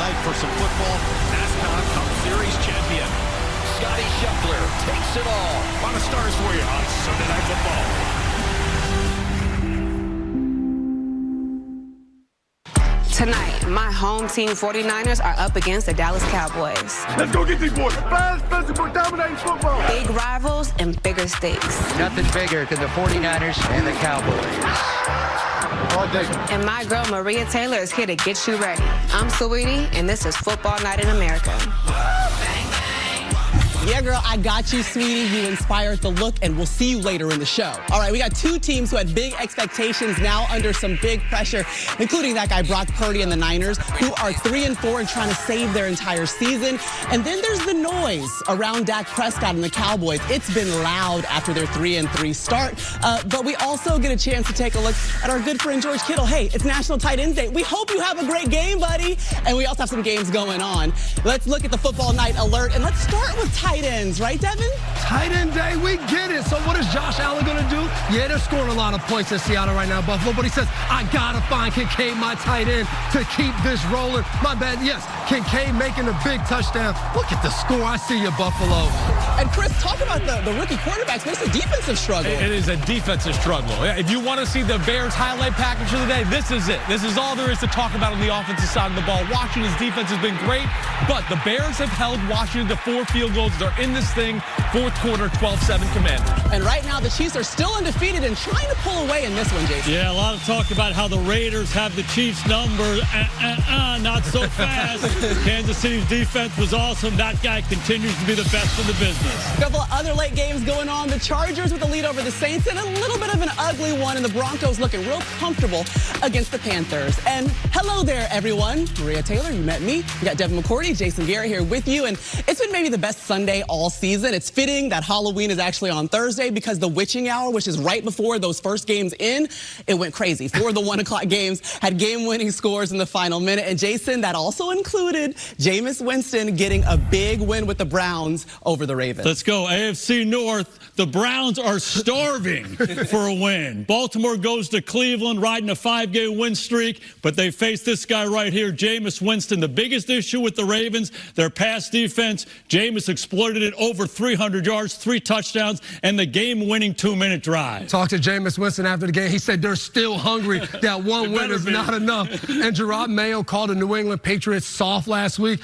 night for some football. NASCAR Cup Series champion Scotty Scheffler takes it all. A lot of stars for you on Sunday Night Football. Tonight, my home team 49ers are up against the Dallas Cowboys. Let's go get these boys. Fast, physical, dominating football. Big rivals and bigger stakes. Nothing bigger than the 49ers and the Cowboys. And my girl Maria Taylor is here to get you ready. I'm CeeDee, and this is Football Night in America. Yeah, girl, I got you, sweetie. You inspired the look, and we'll see you later in the show. All right, we got two teams who had big expectations now under some big pressure, including that guy Brock Purdy and the Niners, who are 3-4 and trying to save their entire season. And then there's the noise around Dak Prescott and the Cowboys. It's been loud after their 3-3 start. But we also get a chance to take a look at our good friend George Kittle. Hey, it's National Tight Ends Day. We hope you have a great game, buddy. And we also have some games going on. Let's look at the Football Night alert, and let's start with tight ends, right, Devin? Tight end day, we get it. So what is Josh Allen going to do? Yeah, they're scoring a lot of points in Seattle right now, Buffalo, but he says, I got to find Kincaid, my tight end, to keep this rolling. My bad, yes, Kincaid making a big touchdown. Look at the score. I see you, Buffalo. And Chris, talk about the rookie quarterbacks, but it's a defensive struggle. It is a defensive struggle. If you want to see the Bears highlight package of the day, this is it. This is all there is to talk about on the offensive side of the ball. Washington's defense has been great, but the Bears have held Washington to 4 field goals. They're in this thing, fourth quarter, 12-7 Commanders. And right now, the Chiefs are still undefeated and trying to pull away in this one, Jason. Yeah, a lot of talk about how the Raiders have the Chiefs' number. Not so fast. Kansas City's defense was awesome. That guy continues to be the best in the business. A couple of other late games going on. The Chargers with the lead over the Saints, and a little bit of an ugly one, and the Broncos looking real comfortable against the Panthers. And hello there, everyone. Maria Taylor, you met me. We got Devin McCourty, Jason Garrett here with you, and it's been maybe the best Sunday all season. It's fitting that Halloween is actually on Thursday because the witching hour, which is right before those first games in, it went crazy. 4 of the 1 o'clock games had game-winning scores in the final minute. And Jason, that also included Jameis Winston getting a big win with the Browns over the Ravens. Let's go. AFC North. The Browns are starving for a win. Baltimore goes to Cleveland riding a 5-game win streak, but they face this guy right here, Jameis Winston. The biggest issue with the Ravens, their pass defense. Jameis exploited it over 300 yards, 3 touchdowns, and the game-winning 2-minute drive. Talked to Jameis Winston after the game. He said they're still hungry. That one win is not enough. And Gerard Mayo called the New England Patriots soft last week.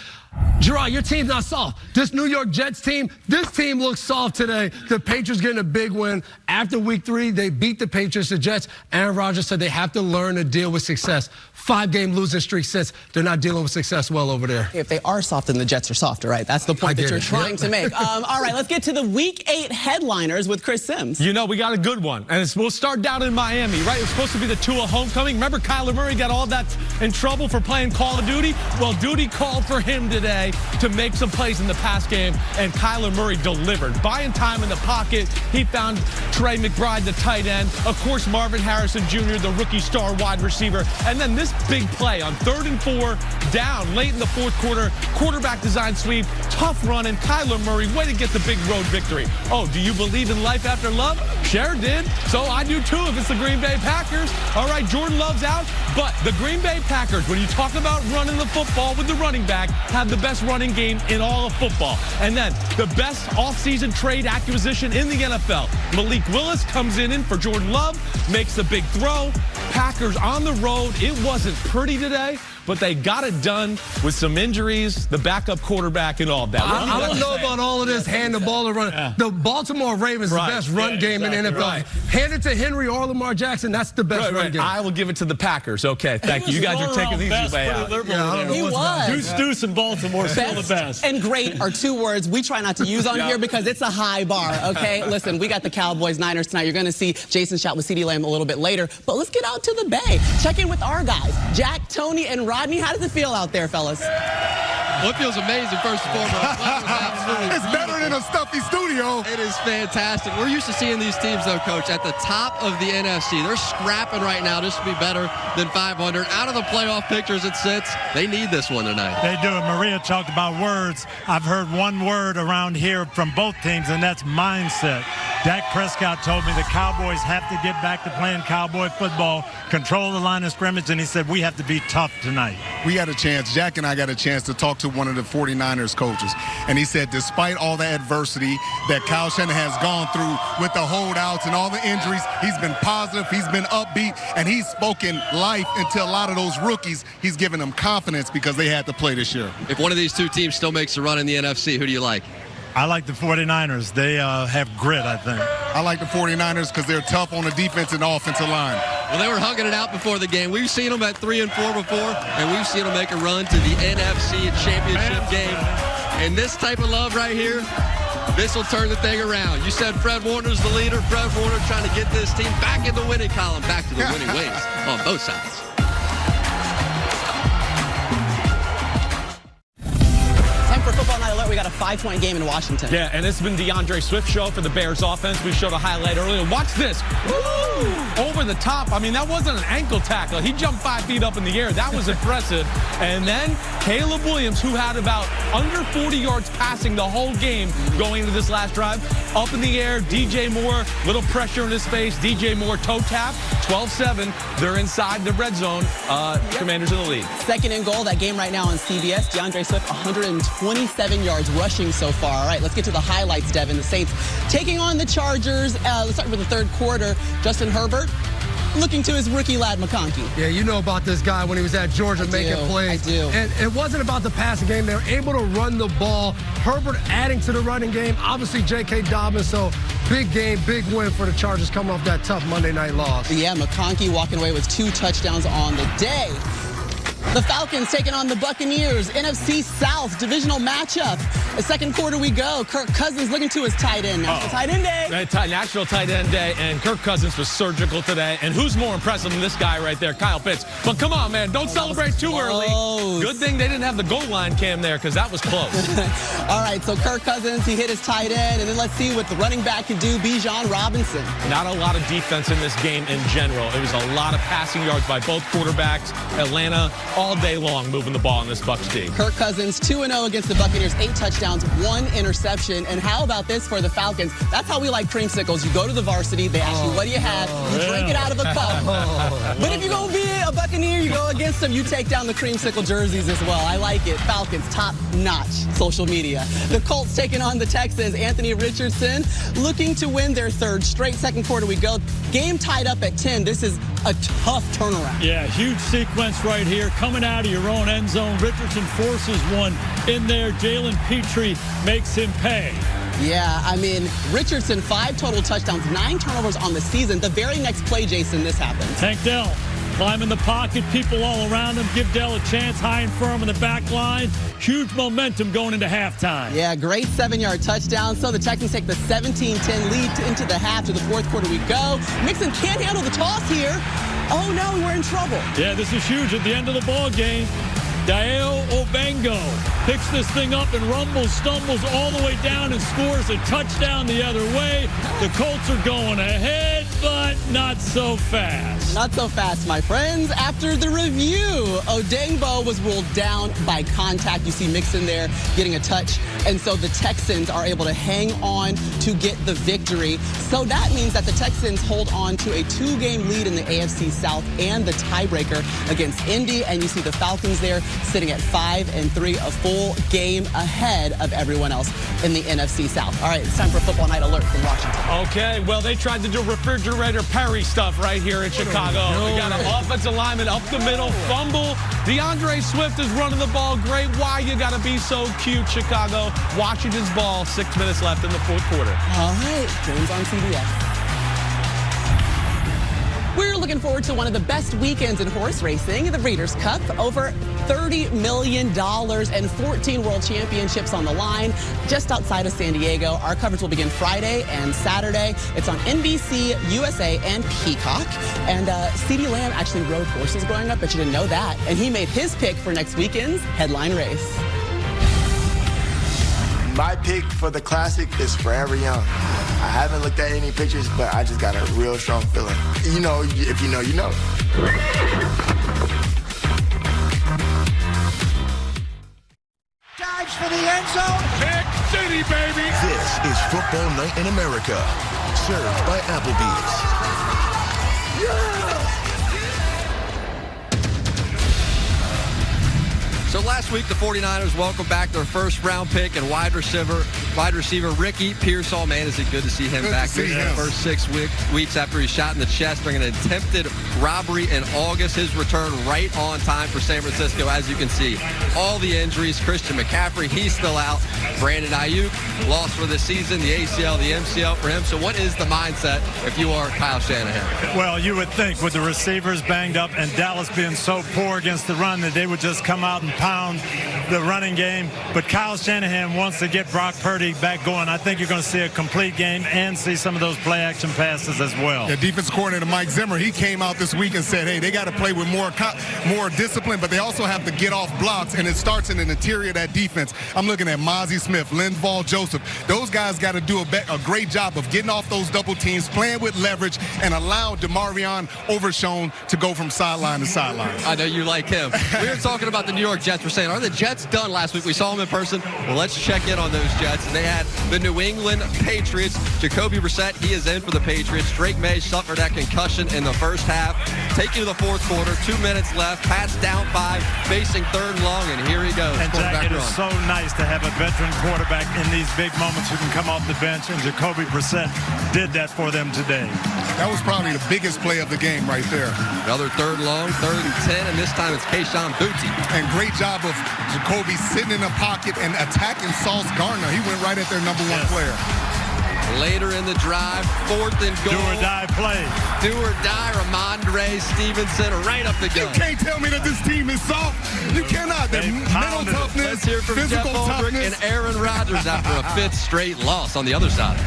Gerard, your team's not soft. This New York Jets team, this team looks soft today. The Patriots getting a big win. After week 3, they beat the Patriots, the Jets. Aaron Rodgers said they have to learn to deal with success. 5-game losing streak since they're not dealing with success well over there. If they are soft, then the Jets are softer, right? That's the point that you're trying to make. All right, let's get to the Week 8 headliners with Chris Sims. You know, we got a good one, and we'll start down in Miami, right? It's supposed to be the Tua homecoming. Remember Kyler Murray got all that in trouble for playing Call of Duty? Well, duty called for him today to make some plays in the pass game, and Kyler Murray delivered. Buying time in the pocket, he found Trey McBride, the tight end. Of course, Marvin Harrison Jr., the rookie star wide receiver. And then this big play on 3rd and 4, down late in the fourth quarter, quarterback design sweep, tough run, and Kyler Murray, way to get the big road victory. Oh, do you believe in life after love? Sure did. So I do too if it's the Green Bay Packers. All right, Jordan Love's out, but the Green Bay Packers, when you talk about running the football with the running back, have the best running game in all of football. And then the best offseason trade acquisition in the NFL. Malik Willis comes in for Jordan Love, makes the big throw. Packers on the road. It wasn't pretty today, but they got it done with some injuries, the backup quarterback, and all of that. I don't know about all of this hand the ball and run. Yeah. The Baltimore Ravens, the best run game in the NFL. Right. Hand it to Henry or Lamar Jackson, that's the best run game. I will give it to the Packers. Okay, thank you. You guys are taking these way out. He was. Deuce in Baltimore, still the best. And great are 2 words we try not to use on here because it's a high bar, okay? Listen, we got the Cowboys Niners tonight. You're going to see Jason Shot with CeeDee Lamb a little bit later. But let's get out to the Bay. Check in with our guys, Jack, Tony, and Rodney. How does it feel out there, fellas? Well, it feels amazing, first and foremost. It's better than a stuffy studio. It is fantastic. We're used to seeing these teams, though, Coach, at the top of the NFC. They're scrapping right now just to be better than 500. Out of the playoff picture as it sits, they need this one tonight. They do. Maria talked about words. I've heard one word around here from both teams, and that's mindset. Dak Prescott told me the Cowboys have to get back to playing cowboy football, control the line of scrimmage, and he said we have to be tough tonight. We had a chance, Jack and I got a chance to talk to one of the 49ers coaches, and he said despite all the adversity that Kyle Shanahan has gone through with the holdouts and all the injuries, he's been positive, he's been upbeat, and he's spoken life into a lot of those rookies. He's given them confidence because they had to play this year. If one of these two teams still makes a run in the NFC, who do you like? I like the 49ers. They have grit, I think. I like the 49ers because they're tough on the defense and offensive line. Well, they were hugging it out before the game. We've seen them at 3-4 before, and we've seen them make a run to the NFC championship game. And this type of love right here, this will turn the thing around. You said Fred Warner's the leader. Fred Warner trying to get this team back in the winning column, back to the winning ways on both sides. For Football Night Alert, we got a 5-point game in Washington. Yeah, and this has been DeAndre Swift's show for the Bears offense. We showed a highlight earlier. Watch this. Woo! Over the top. I mean, that wasn't an ankle tackle. He jumped 5 feet up in the air. That was impressive. And then Caleb Williams, who had about under 40 yards passing the whole game going into this last drive, up in the air. DJ Moore, little pressure in his face. DJ Moore toe tap, 12-7. They're inside the red zone. Commanders in the lead. Second and goal. That game right now on CBS. DeAndre Swift, 127 yards rushing so far. All right, let's get to the highlights, Devin. The Saints taking on the Chargers. Let's start with the third quarter. Justin Herbert looking to his rookie lad, McConkey. Yeah, you know about this guy when he was at Georgia making plays. I do. And it wasn't about the passing game. They were able to run the ball. Herbert adding to the running game. Obviously, J.K. Dobbins, so big game, big win for the Chargers coming off that tough Monday night loss. Yeah, McConkey walking away with 2 touchdowns on the day. The Falcons taking on the Buccaneers. NFC South divisional matchup. The second quarter we go. Kirk Cousins looking to his tight end. National Tight End Day. National Tight End Day, and Kirk Cousins was surgical today. And who's more impressive than this guy right there, Kyle Pitts? But come on, man, don't celebrate too early. Good thing they didn't have the goal line cam there because that was close. All right, so Kirk Cousins, he hit his tight end, and then let's see what the running back can do, Bijan Robinson. Not a lot of defense in this game in general. It was a lot of passing yards by both quarterbacks. Atlanta all day long moving the ball in this Bucs D. Kirk Cousins 2-0 against the Buccaneers, 8 touchdowns, 1 interception. And how about this for the Falcons? That's how we like creamsicles. You go to the varsity, they ask you, what do you have? You drink it out of a cup. But if you're going to be a Buccaneer, you go against them, you take down the creamsicle jerseys as well. I like it. Falcons, top-notch social media. The Colts taking on the Texans. Anthony Richardson looking to win their third straight. Second quarter we go. Game tied up at 10. This is a tough turnaround. Yeah, huge sequence right here. Coming out of your own end zone. Richardson forces one in there. Jalen Petrie makes him pay. Yeah, I mean, Richardson, 5 total touchdowns, 9 turnovers on the season. The very next play, Jason, this happens. Tank Dell climbing the pocket, people all around him. Give Dell a chance, high and firm in the back line. Huge momentum going into halftime. Yeah, great 7-yard touchdown. So the Texans take the 17-10 lead into the half. To the fourth quarter we go. Mixon can't handle the toss here. Oh, no, we're in trouble. Yeah, this is huge at the end of the ball game. Dayo Obengo picks this thing up and rumbles, stumbles all the way down and scores a touchdown the other way. The Colts are going ahead, but not so fast. Not so fast, my friends. After the review, Odengbo was ruled down by contact. You see Mixon there getting a touch. And so the Texans are able to hang on to get the victory. So that means that the Texans hold on to a 2-game lead in the AFC South and the tiebreaker against Indy. And you see the Falcons there sitting at 5-3, a full game ahead of everyone else in the NFC South. All right, it's time for Football Night Alert from Washington. Okay, well, they tried to do refrigerator Perry stuff right here in Chicago. We got an offensive lineman up the middle, fumble. DeAndre Swift is running the ball great. Why you got to be so cute, Chicago? Washington's ball, 6 minutes left in the fourth quarter. All right, game's on CBS. We're looking forward to one of the best weekends in horse racing, the Breeders' Cup. Over $30 million and 14 world championships on the line just outside of San Diego. Our coverage will begin Friday and Saturday. It's on NBC, USA, and Peacock. And CeeDee Lamb actually rode horses growing up, but you didn't know that. And he made his pick for next weekend's headline race. My pick for the Classic is Forever Young. I haven't looked at any pictures, but I just got a real strong feeling. You know, if you know, you know. Dives for the end zone. Pick City, baby. This is Football Night in America. served by Applebee's. So last week, the 49ers welcomed back their first-round pick and wide receiver Ricky Pearsall. Man, is it good to see him back in the first 6 weeks after he shot in the chest during an attempted robbery in August. His return right on time for San Francisco. As you can see, all the injuries. Christian McCaffrey, he's still out. Brandon Ayuk, lost for the season. The ACL, the MCL for him. So what is the mindset if you are Kyle Shanahan? Well, you would think with the receivers banged up and Dallas being so poor against the run that they would just come out and pound the running game. But Kyle Shanahan wants to get Brock Purdy back going. I think you're going to see a complete game and see some of those play-action passes as well. The defense coordinator Mike Zimmer, he came out this week and said, hey, they got to play with more discipline, but they also have to get off blocks, and it starts in the interior of that defense. I'm looking at Mozzie Smith, Linval Joseph. Those guys got to do a great job of getting off those double teams, playing with leverage, and allow DeMarvion Overshown to go from sideline to sideline. I know you like him. We were talking about the New York Jets. We're saying, are the Jets done last week? We saw them in person. Well, let's check in on those Jets. And they had the New England Patriots. Jacoby Brissett, he is in for the Patriots. Drake May suffered that concussion in the first half. Take you to the fourth quarter. 2 minutes left. Pats down 5, facing 3rd and long, and here he goes. And Jack, it is so nice to have a veteran quarterback in these big moments who can come off the bench, and Jacoby Brissett did that for them today. That was probably the biggest play of the game right there. Another 3rd long, 3rd and 10, and this time it's Kayshon Boutte. And great job of Jacoby sitting in the pocket and attacking Sauce Gardner. He went right at their number 1 player. Later in the drive, 4th and goal. Do or die play. Do or die, Ramondre Stevenson right up the gut. You can't tell me that this team is soft. You cannot. Their mental toughness, Let's hear from physical Jeff Ulbrich toughness. and Aaron Rodgers after a 5th straight loss on the other side.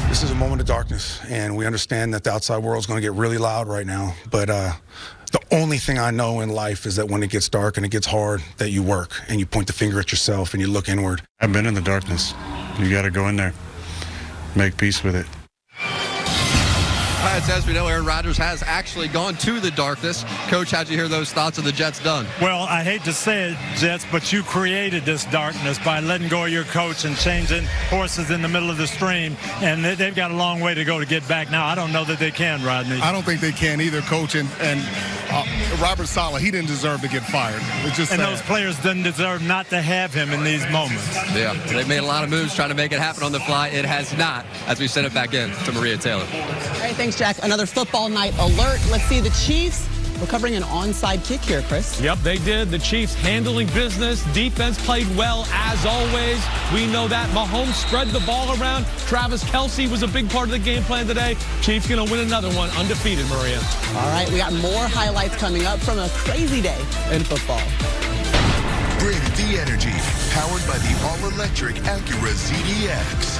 This is a moment of darkness, and we understand that the outside world is going to get really loud right now. But the only thing I know in life is that when it gets dark and it gets hard, that you work and you point the finger at yourself and you look inward. I've been in the darkness. You got to go in there, make peace with it. As we know, Aaron Rodgers has actually gone to the darkness. Coach, how'd you hear those thoughts of the Jets done? Well, I hate to say it, Jets, but you created this darkness by letting go of your coach and changing horses in the middle of the stream, and they've got a long way to go to get back now. I don't know that they can, Rodney. I don't think they can either, Coach. And Robert Saleh, he didn't deserve to get fired. It's just and sad. those players didn't deserve not to have him in these moments. Yeah, they've made a lot of moves trying to make it happen on the fly. It has not, as we send it back in to Maria Taylor. All right, thanks, Jack. Another football night alert. Let's see the Chiefs recovering an onside kick here, Chris. Yep, they did. The Chiefs handling business. Defense played well, as always. We know that. Mahomes spread the ball around. Travis Kelce was a big part of the game plan today. Chiefs going to win another one, undefeated, Maria. All right, we got more highlights coming up from a crazy day in football. Bring the energy, powered by the all-electric Acura ZDX.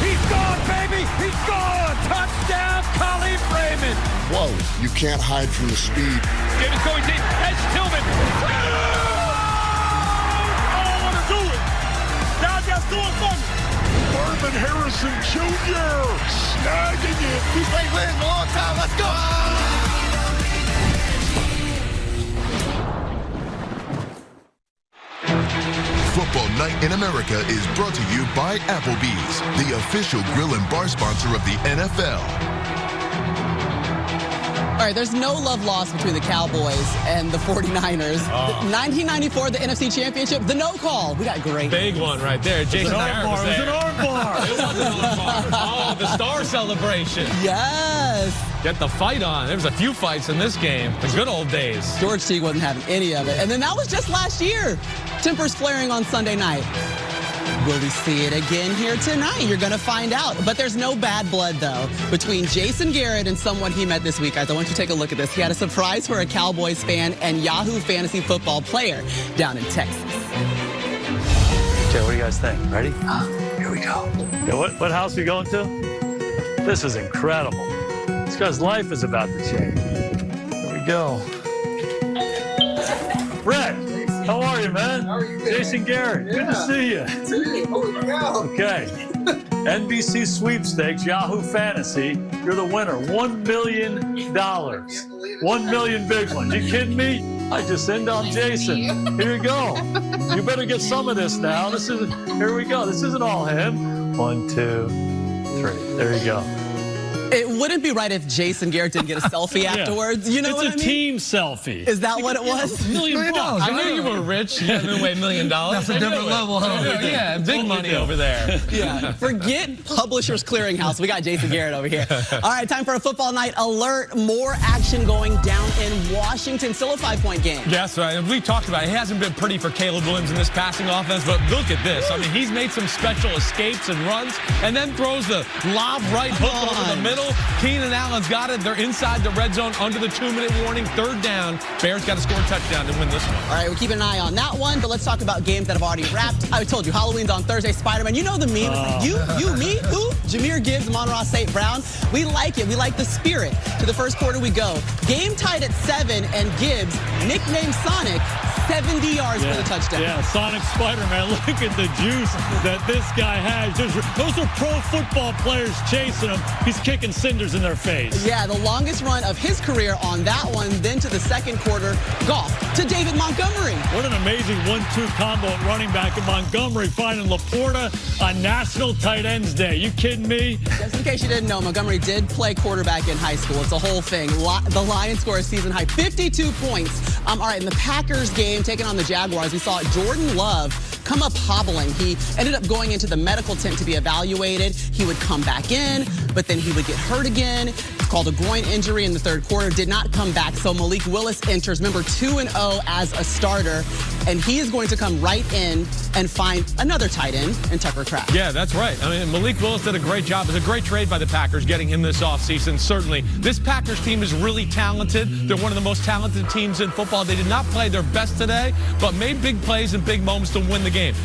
He's gone, baby! He's gone! Touchdown, Colleen Raymond! Whoa, you can't hide from the speed. Davis going deep. Edge Tillman. Oh, I don't want to do it. Y'all just do it for me. Marvin Harrison Jr. snagging it. He's played a long time. Let's go! Football Night in America is brought to you by Applebee's, the official grill and bar sponsor of the NFL. All right, there's no love lost between the Cowboys and the 49ers. 1994, the NFC Championship, the no call. We got great. Big one right there. Jason Garrett was there. It was an arm bar. It was an arm bar. Oh, the star celebration. Yes. Get the fight on. There was a few fights in this game. The good old days. George Teague wasn't having any of it. And then that was just last year. Tempers flaring on Sunday night. Will we see it again here tonight? You're going to find out. But there's no bad blood, though, between Jason Garrett and someone he met this week. Guys, I want you to take a look at this. He had a surprise for a Cowboys fan and Yahoo Fantasy Football player down in Texas. Okay, what do you guys think? Ready? Here we go. Yeah, what house are we going to? This is incredible. This guy's life is about to change. Here we go. Brett, how are you, man? How are you, man? Jason Garrett, good to see you. Okay. NBC sweepstakes, Yahoo Fantasy. You're the winner. $1 million. 1 million big ones. You kidding me? I just end on Jason. Here you go. You better get some of this now. Here we go. This isn't all him. 1, 2, pretty. There you go. It wouldn't be right if Jason Garrett didn't get a selfie afterwards. You know what I mean? It's a team selfie. Is that what it was? $1 million. I knew you were rich. You didn't weigh $1 million. That's a different level, huh? Yeah, big money over there. Yeah. Forget Publishers Clearinghouse. We got Jason Garrett over here. All right, time for a football night alert. More action going down in Washington. Still a 5-point game. Yes, right. We talked about it. It hasn't been pretty for Caleb Williams in this passing offense, but look at this. I mean, he's made some special escapes and runs, and then throws the lob right hook over the middle. Keenan Allen's got it. They're inside the red zone under the 2-minute warning. 3rd down. Bears got to score a touchdown to win this one. All right, we're keeping an eye on that one, but let's talk about games that have already wrapped. I told you, Halloween's on Thursday. Spider-Man, you know the meme. It's like, you, me, who? Jameer Gibbs, Amon-Ra St. Brown. We like it. We like the spirit. To the first quarter we go. Game tied at 7, and Gibbs, nicknamed Sonic, 70 yards for the touchdown. Yeah, Sonic Spider-Man. Look at the juice that this guy has. Those are pro football players chasing him. He's kicking cinders in their face. Yeah, the longest run of his career on that one. Then to the second quarter, golf to David Montgomery. What an amazing 1-2 combo at running back. And Montgomery finding Laporta on National Tight Ends Day. You kidding me? Just in case you didn't know, Montgomery did play quarterback in high school. It's a whole thing. The Lions score a season high 52 points. All right, in the Packers game taking on the Jaguars, we saw Jordan Love come up hobbling. He ended up going into the medical tent to be evaluated. He would come back in, but then he would get hurt again. Called a groin injury in the third quarter, did not come back. So Malik Willis enters, remember, 2-0 as a starter, and he is going to come right in and find another tight end in Tucker Kraft. Yeah, that's right. I mean, Malik Willis did a great job. It was a great trade by the Packers getting him this offseason, certainly. This Packers team is really talented. They're one of the most talented teams in football. They did not play their best today, but made big plays and big moments to win the game.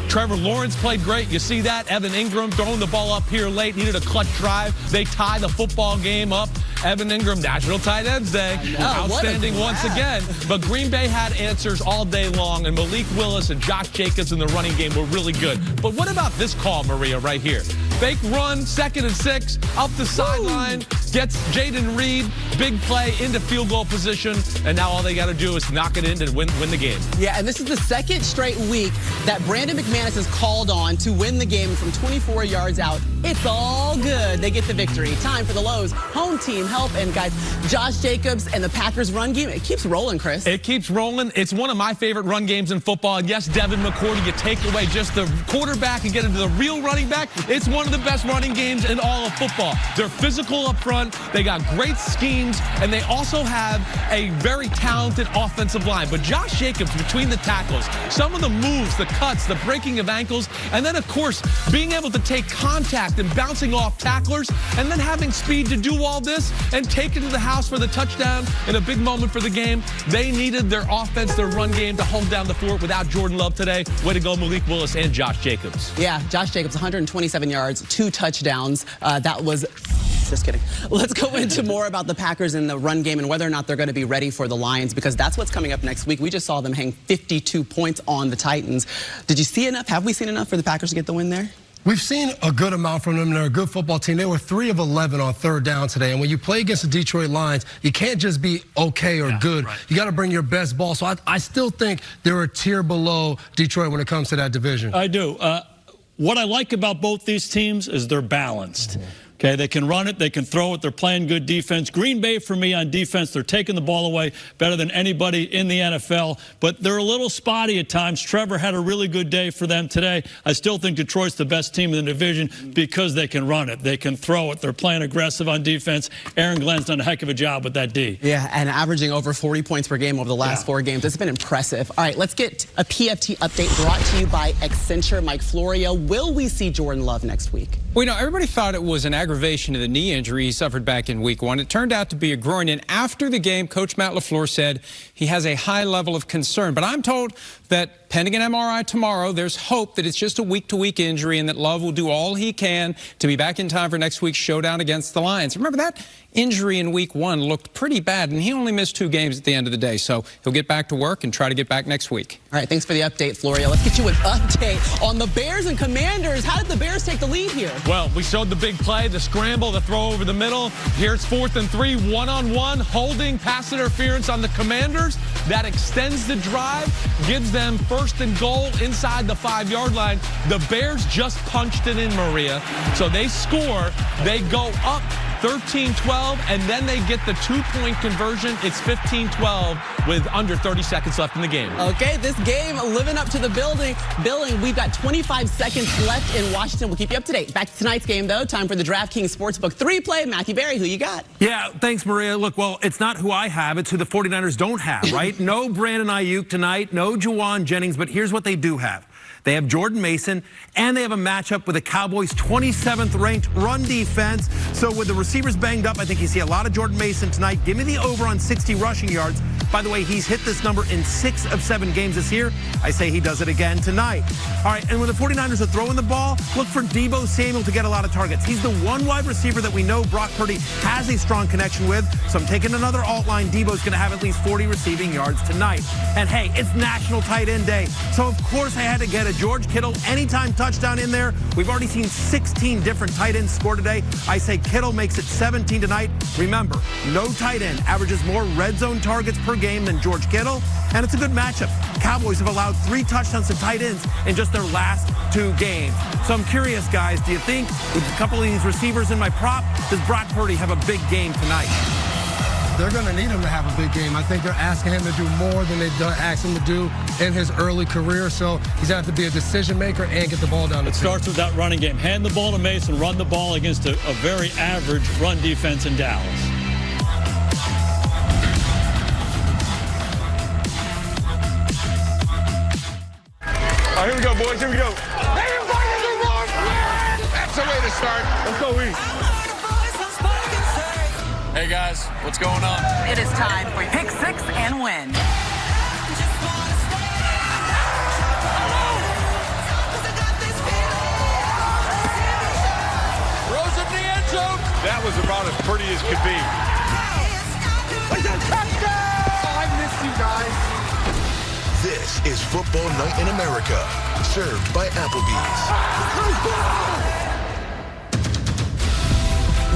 Trevor Lawrence played great. You see that. Evan Ingram throwing the ball up here late. Needed a clutch drive. They tie the football game up. Evan Ingram, National Tight Ends Day. Outstanding once again. But Green Bay had answers all day long, and Malik Willis and Josh Jacobs in the running game were really good. But what about this call, Maria, right here? Fake run, 2nd and 6, up the sideline, gets Jaden Reed, big play into field goal position, and now all they got to do is knock it in to win the game. Yeah, and this is the second straight week that Brandon McManus is called on to win the game from 24 yards out. It's all good. They get the victory. Time for the Lowe's home team help. And guys, Josh Jacobs and the Packers run game, it keeps rolling, Chris. It keeps rolling. It's one of my favorite run games in football. And yes, Devin McCourty, you take away just the quarterback and get into the real running back. It's one of the best running games in all of football. They're physical up front. They got great schemes, and they also have a very talented offensive line. But Josh Jacobs, between the tackles, some of the moves, the cuts, the breaking of ankles, and then, of course, being able to take contact and bouncing off tacklers, and then having speed to do all this and take it to the house for the touchdown in a big moment for the game. They needed their offense, their run game to hold down the fort without Jordan Love today. Way to go, Malik Willis and Josh Jacobs. Yeah, Josh Jacobs, 127 yards, 2 touchdowns. That was... Just kidding. Let's go into more about the Packers in the run game and whether or not they're going to be ready for the Lions, because that's what's coming up next week. We just saw them hang 52 points on the Titans. Did you see enough? Have we seen enough for the Packers to get the win there? We've seen a good amount from them. They're a good football team. They were 3 of 11 on 3rd down today. And when you play against the Detroit Lions, you can't just be okay or good. Right. You got to bring your best ball. So I still think they're a tier below Detroit when it comes to that division. I do. What I like about both these teams is they're balanced. Okay, they can run it, they can throw it, they're playing good defense. Green Bay, for me, on defense, they're taking the ball away better than anybody in the NFL, but they're a little spotty at times. Trevor had a really good day for them today. I still think Detroit's the best team in the division because they can run it, they can throw it, they're playing aggressive on defense. Aaron Glenn's done a heck of a job with that D. Yeah, and averaging over 40 points per game over the last 4 games. It's been impressive. All right, let's get a PFT update brought to you by Accenture. Mike Florio, will we see Jordan Love next week? Well, you know, everybody thought it was an aggravation of the knee injury he suffered back in week 1. It turned out to be a groin, and after the game, Coach Matt LaFleur said he has a high level of concern. But I'm told that pending an MRI tomorrow, there's hope that it's just a week-to-week injury and that Love will do all he can to be back in time for next week's showdown against the Lions. Remember, that injury in week 1 looked pretty bad, and he only missed 2 games at the end of the day. So he'll get back to work and try to get back next week. All right, thanks for the update, Florio. Let's get you an update on the Bears and Commanders. How did the Bears take the lead here? Well, we showed the big play, the scramble, the throw over the middle. Here's 4th and 3, one-on-one, holding, pass interference on the Commanders. That extends the drive, gives them first first and goal inside the 5-yard line. The Bears just punched it in, Maria. So they score. They go up 13-12, and then they get the 2-point conversion. It's 15-12 with under 30 seconds left in the game. Okay, this game living up to the billing. We've got 25 seconds left in Washington. We'll keep you up to date. Back to tonight's game, though. Time for the DraftKings Sportsbook 3-play. Matthew Berry, who you got? Yeah, thanks, Maria. Look, well, it's not who I have. It's who the 49ers don't have, right? No Brandon Ayuk tonight, no Juwan Jennings, but here's what they do have. They have Jordan Mason, and they have a matchup with the Cowboys' 27th ranked run defense. So with the receivers banged up, I think you see a lot of Jordan Mason tonight. Give me the over on 60 rushing yards. By the way, he's hit this number in 6 of 7 games this year. I say he does it again tonight. All right, and when the 49ers are throwing the ball, look for Deebo Samuel to get a lot of targets. He's the one wide receiver that we know Brock Purdy has a strong connection with. So I'm taking another alt line. Deebo's going to have at least 40 receiving yards tonight. And hey, it's National Tight End Day. So of course I had to get a George Kittle anytime touchdown in there. We've already seen 16 different tight ends score today. I say Kittle makes it 17 tonight. Remember, no tight end averages more red zone targets per game than George Kittle, and it's a good matchup. Cowboys have allowed 3 touchdowns to tight ends in just their last 2 games. So I'm curious, guys, do you think with a couple of these receivers in my prop, does Brock Purdy have a big game tonight? They're going to need him to have a big game. I think they're asking him to do more than they've asked him to do in his early career. So he's going to have to be a decision maker and get the ball down the field. It starts with that running game. Hand the ball to Mason, run the ball against a very average run defense in Dallas. All right, here we go, boys. Here we go. That's the way to start. Let's go, East. Hey guys, what's going on? It is time for Pick 6 and Win. Throws in the end zone. That was about as pretty as could be. I missed you guys. This is Football Night in America, served by Applebee's.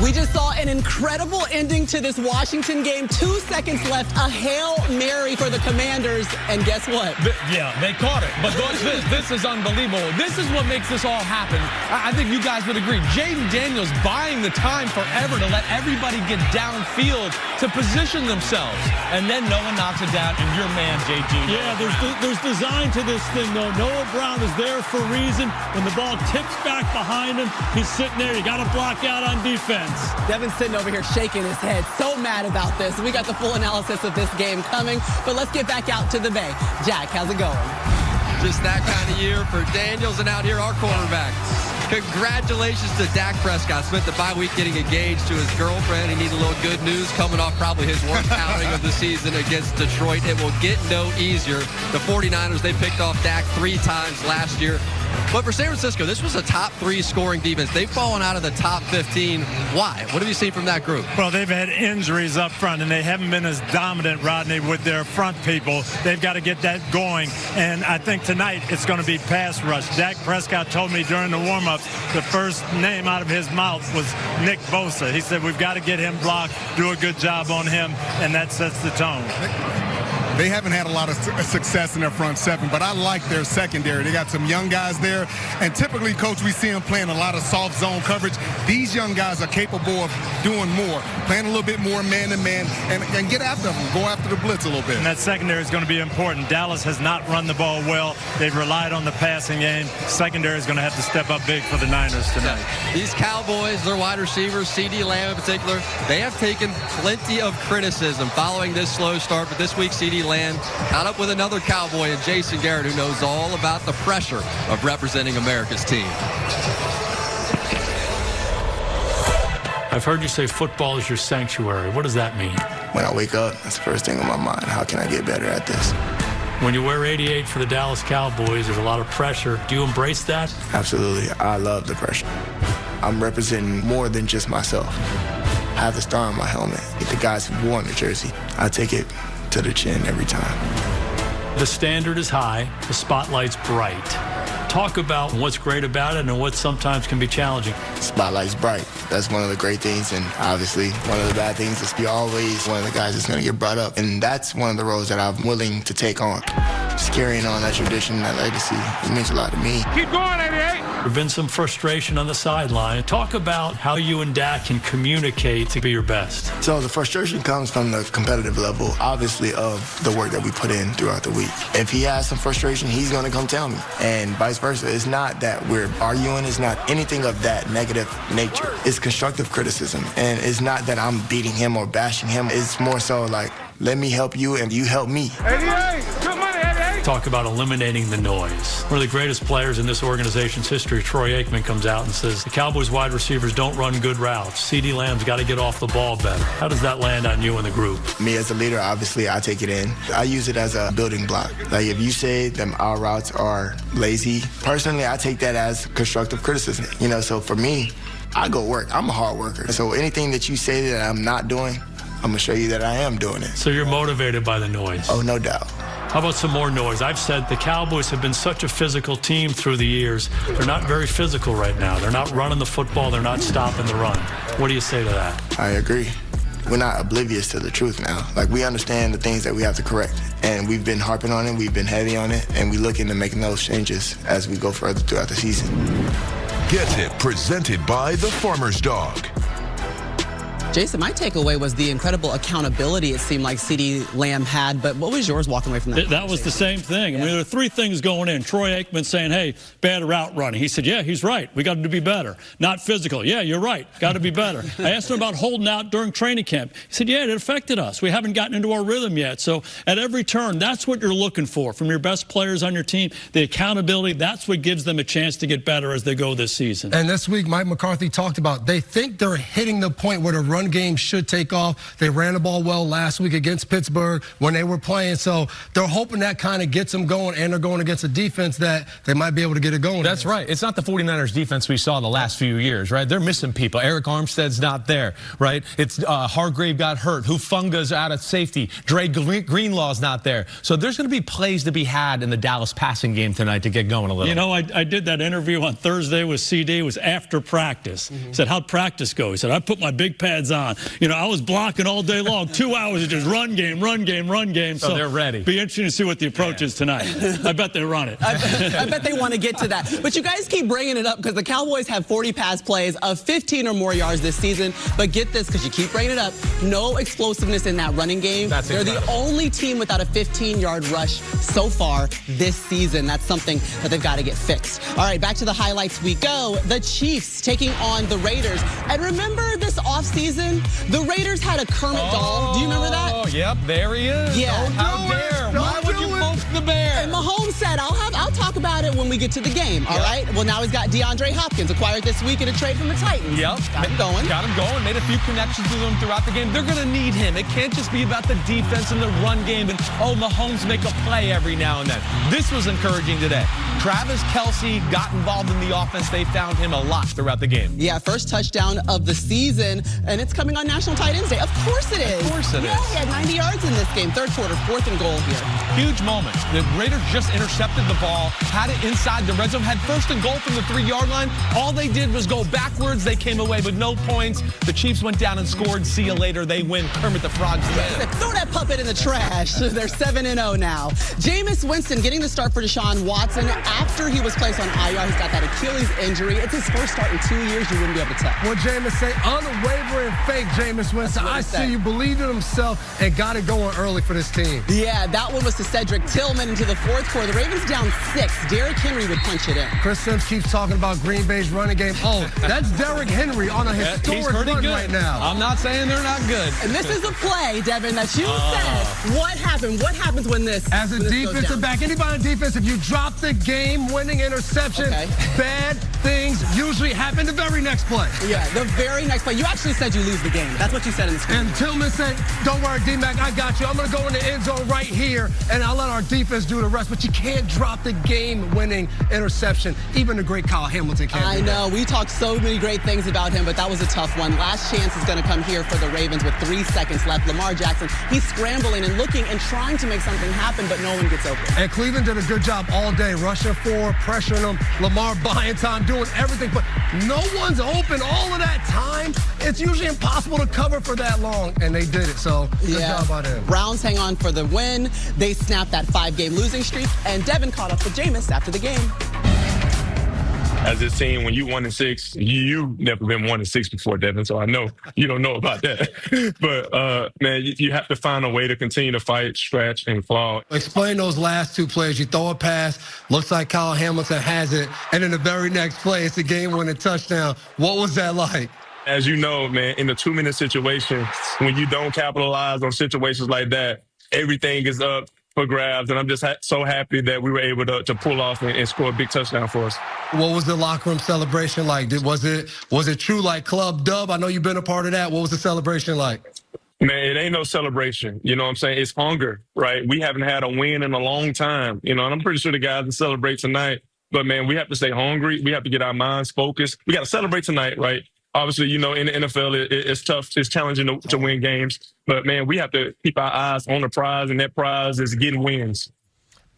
We just saw an incredible ending to this Washington game. 2 seconds left, a Hail Mary for the Commanders, and guess what? Yeah, they caught it. But this is unbelievable. This is what makes this all happen. I think you guys would agree. Jaden Daniels buying the time forever to let everybody get downfield to position themselves. And then no one knocks it down, and your man, JG. Yeah, there's design to this thing, though. Noah Brown is there for a reason. When the ball tips back behind him, he's sitting there. You got to block out on defense. Devin's sitting over here shaking his head, so mad about this. We got the full analysis of this game coming, but let's get back out to the Bay. Jack, how's it going? Just that kind of year for Daniels, and out here our quarterback. Congratulations to Dak Prescott. Spent the bye week getting engaged to his girlfriend. He needs a little good news coming off probably his worst outing of the season against Detroit. It will get no easier. The 49ers, they picked off Dak 3 times last year. But for San Francisco, this was a top 3 scoring defense. They've fallen out of the top 15. Why? What have you seen from that group? Well, they've had injuries up front, and they haven't been as dominant, Rodney, with their front people. They've got to get that going. And I think tonight it's going to be pass rush. Dak Prescott told me during the warm-ups, the first name out of his mouth was Nick Bosa. He said, we've got to get him blocked, do a good job on him, and that sets the tone. They haven't had a lot of success in their front seven, but I like their secondary. They got some young guys there, and typically, Coach, we see them playing a lot of soft zone coverage. These young guys are capable of doing more, playing a little bit more man-to-man, and get after them, go after the blitz a little bit. And that secondary is going to be important. Dallas has not run the ball well. They've relied on the passing game. Secondary is going to have to step up big for the Niners tonight. These Cowboys, their wide receivers, CeeDee Lamb in particular, they have taken plenty of criticism following this slow start, but this week CeeDee Lamb caught up with another Cowboy in Jason Garrett, who knows all about the pressure of representing America's team. I've heard you say football is your sanctuary. What does that mean? When I wake up, that's the first thing on my mind. How can I get better at this? When you wear 88 for the Dallas Cowboys, there's a lot of pressure. Do you embrace that? Absolutely. I love the pressure. I'm representing more than just myself. I have the star on my helmet. The guys who wore the jersey, I take it to the chin every time. The standard is high, the spotlight's bright. Talk about what's great about it and what sometimes can be challenging. Spotlight's bright. That's one of the great things, and obviously one of the bad things is you're always one of the guys that's going to get brought up, and that's one of the roles that I'm willing to take on. Just carrying on that tradition, that legacy, it means a lot to me. Keep going, 88. There's been some frustration on the sideline. Talk about how you and Dak can communicate to be your best. So the frustration comes from the competitive level, obviously, of the work that we put in throughout the week. If he has some frustration, he's going to come tell me, and vice versa. It's not that we're arguing. It's not anything of that negative nature. It's constructive criticism, and it's not that I'm beating him or bashing him. It's more so like, let me help you and you help me. 88, good money, 88. Talk about eliminating the noise. One of the greatest players in this organization's history, Troy Aikman, comes out and says, the Cowboys wide receivers don't run good routes. CeeDee Lamb's got to get off the ball better. How does that land on you and the group? Me as a leader, obviously, I take it in. I use it as a building block. Like, if you say that our routes are lazy, personally, I take that as constructive criticism. You know, so for me, I go work. I'm a hard worker. So anything that you say that I'm not doing, I'm going to show you that I am doing it. So you're motivated by the noise? Oh, no doubt. How about some more noise? I've said the Cowboys have been such a physical team through the years. They're not very physical right now. They're not running the football. They're not stopping the run. What do you say to that? I agree. We're not oblivious to the truth now. Like, we understand the things that we have to correct. And we've been harping on it. We've been heavy on it. And we look into making those changes as we go further throughout the season. Get It, presented by the Farmer's Dog. Jason, my takeaway was the incredible accountability it seemed like CeeDee Lamb had, but what was yours walking away from that? That was the same thing. I mean, there are three things going in. Troy Aikman saying, hey, bad route running. He said, yeah, he's right. We got to be better. Not physical. Yeah, you're right. Got to be better. I asked him about holding out during training camp. He said, yeah, it affected us. We haven't gotten into our rhythm yet. So at every turn, that's what you're looking for from your best players on your team. The accountability, that's what gives them a chance to get better as they go this season. And this week, Mike McCarthy talked about they think they're hitting the point where the run game should take off. They ran the ball well last week against Pittsburgh when they were playing. So they're hoping that kind of gets them going, and they're going against a defense that they might be able to get it going. That's right. It's not the 49ers defense we saw the last few years, right? They're missing people. Eric Armstead's not there, right? It's Hargrave got hurt. Hufunga's out at safety. Dre Greenlaw's not there. So there's going to be plays to be had in the Dallas passing game tonight to get going a little. You know, I did that interview on Thursday with CeeDee. It was after practice. He said, how'd practice go? He said, I put my big pads on. You know, I was blocking all day long. 2 hours of just run game, run game, run game. So they're ready. Be interesting to see what the approach is tonight. I bet they run it. I bet they want to get to that. But you guys keep bringing it up because the Cowboys have 40 pass plays of 15 or more yards this season. But get this, because you keep bringing it up, no explosiveness in that running game. They're incredible. The only team without a 15-yard rush so far this season. That's something that they've got to get fixed. All right, back to the highlights we go. The Chiefs taking on the Raiders. And remember this offseason, the Raiders had a Kermit doll. Do you remember that? Oh, yep, there he is. Yeah. How dare? Why would you poke the bear? And Mahomes said, I'll talk about it when we get to the game. All right. Well, now he's got DeAndre Hopkins acquired this week in a trade from the Titans. Yep. Got him going. Got him going. Made a few connections with him throughout the game. They're going to need him. It can't just be about the defense and the run game and, oh, Mahomes make a play every now and then. This was encouraging today. Travis Kelce got involved in the offense. They found him a lot throughout the game. Yeah, first touchdown of the season, and it's coming on National Tight Ends Day. Of course it is. Of course it is. He had 90 yards in this game. Third quarter, 4th and goal here. Huge moment. The Raiders just intercepted the ball, had it inside the red zone, had 1st and goal from the 3-yard line. All they did was go backwards. They came away with no points. The Chiefs went down and scored. See you later. They win. Kermit the Frog's the man. Throw that puppet in the trash. They're 7-0 now. Jameis Winston getting the start for Deshaun Watson after he was placed on IR. He's got that Achilles injury. It's his first start in 2 years. You wouldn't be able to tell. What Jameis say, unwavering faith, Jameis Winston. I see you believed in himself and got it going early for this team. Yeah, that one was to Cedric Tillman into the 4th quarter. The Ravens down 6. Derrick Henry would punch it in. Chris Sims keeps talking about Green Bay's running game. Oh, that's Derrick Henry on a historic run right now. I'm not saying they're not good. And this is a play, Devin, that you said. What happened? What happens when this As a defensive back, anybody on defense, if you drop the game-winning interception, bad things usually happen the very next play. Yeah, the very next play. You actually said you lose the game. That's what you said in the screen. And Tillman said, don't worry, D-Mac, I got you. I'm going to go in the end zone right here, and I'll let our defense do the rest. But you can't drop the game-winning interception. Even the great Kyle Hamilton can't I know. We talked so many great things about him, but that was a tough one. Last chance is going to come here for the Ravens with 3 seconds left. Lamar Jackson, he scrambled scrambling and looking and trying to make something happen, but no one gets open. And Cleveland did a good job all day, rushing forward, pressuring them, Lamar buying time, doing everything, but no one's open all of that time. It's usually impossible to cover for that long, and they did it, so good job by them. Browns hang on for the win. They snapped that 5-game losing streak, and Devin caught up with Jameis after the game. As a team, when you 1-6, you've never been 1-6 before, Devin, so I know you don't know about that. But, man, you have to find a way to continue to fight, stretch, and claw. Explain those last two plays. You throw a pass, looks like Kyle Hamilton has it, and then the very next play, it's a game-winning touchdown. What was that like? As you know, man, in a 2-minute situation, when you don't capitalize on situations like that, everything is up for grabs, and I'm just so happy that we were able to pull off and score a big touchdown for us. What was the locker room celebration like? Was it true like club dub? I know you've been a part of that. What was the celebration like? Man, it ain't no celebration. You know what I'm saying? It's hunger, right? We haven't had a win in a long time, and I'm pretty sure the guys will celebrate tonight. But, man, we have to stay hungry. We have to get our minds focused. We got to celebrate tonight, right? Obviously, in the NFL, it's tough. It's challenging to win games. But, man, we have to keep our eyes on the prize, and that prize is getting wins.